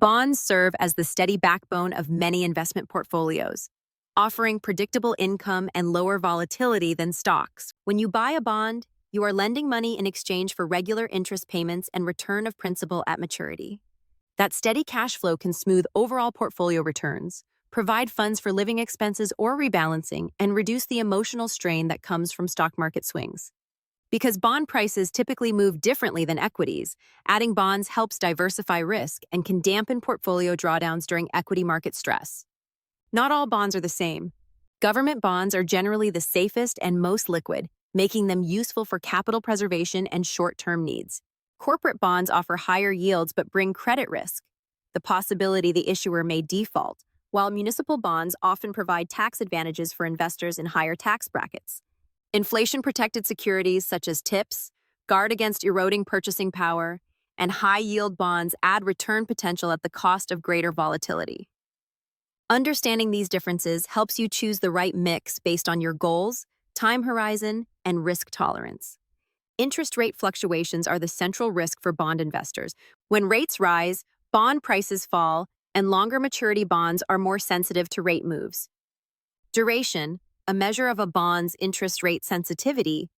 Bonds serve as the steady backbone of many investment portfolios, offering predictable income and lower volatility than stocks. When you buy a bond, you are lending money in exchange for regular interest payments and return of principal at maturity. That steady cash flow can smooth overall portfolio returns, provide funds for living expenses or rebalancing, and reduce the emotional strain that comes from stock market swings. Because bond prices typically move differently than equities, adding bonds helps diversify risk and can dampen portfolio drawdowns during equity market stress. Not all bonds are the same. Government bonds are generally the safest and most liquid, making them useful for capital preservation and short-term needs. Corporate bonds offer higher yields but bring credit risk, the possibility the issuer may default, while municipal bonds often provide tax advantages for investors in higher tax brackets. Inflation-protected securities such as TIPS guard against eroding purchasing power, and high-yield bonds add return potential at the cost of greater volatility. Understanding these differences helps you choose the right mix based on your goals, time horizon, and risk tolerance. Interest rate fluctuations are the central risk for bond investors. When rates rise, bond prices fall, and longer maturity bonds are more sensitive to rate moves. Duration, a measure of a bond's interest rate sensitivity,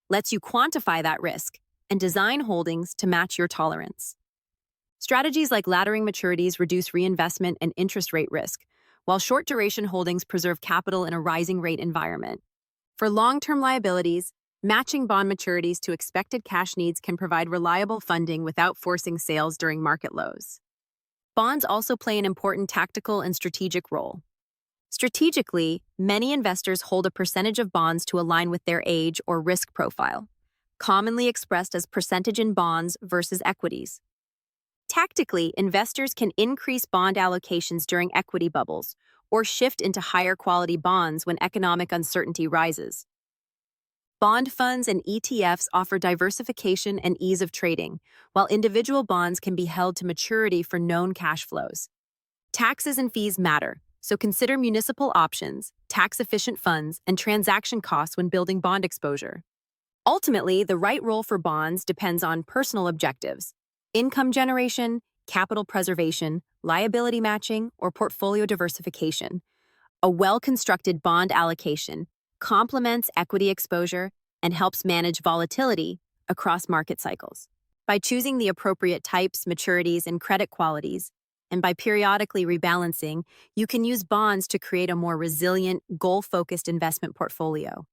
lets you quantify that risk and design holdings to match your tolerance. Strategies like laddering maturities reduce reinvestment and interest rate risk, while short-duration holdings preserve capital in a rising rate environment. For long-term liabilities, matching bond maturities to expected cash needs can provide reliable funding without forcing sales during market lows. Bonds also play an important tactical and strategic role. Strategically, many investors hold a percentage of bonds to align with their age or risk profile, commonly expressed as percentage in bonds versus equities. Tactically, investors can increase bond allocations during equity bubbles or shift into higher quality bonds when economic uncertainty rises. Bond funds and ETFs offer diversification and ease of trading, while individual bonds can be held to maturity for known cash flows. Taxes and fees matter, so consider municipal options, tax-efficient funds, and transaction costs when building bond exposure. Ultimately, the right role for bonds depends on personal objectives: income generation, capital preservation, liability matching, or portfolio diversification. A well-constructed bond allocation complements equity exposure and helps manage volatility across market cycles. By choosing the appropriate types, maturities, and credit qualities, and by periodically rebalancing, you can use bonds to create a more resilient, goal-focused investment portfolio.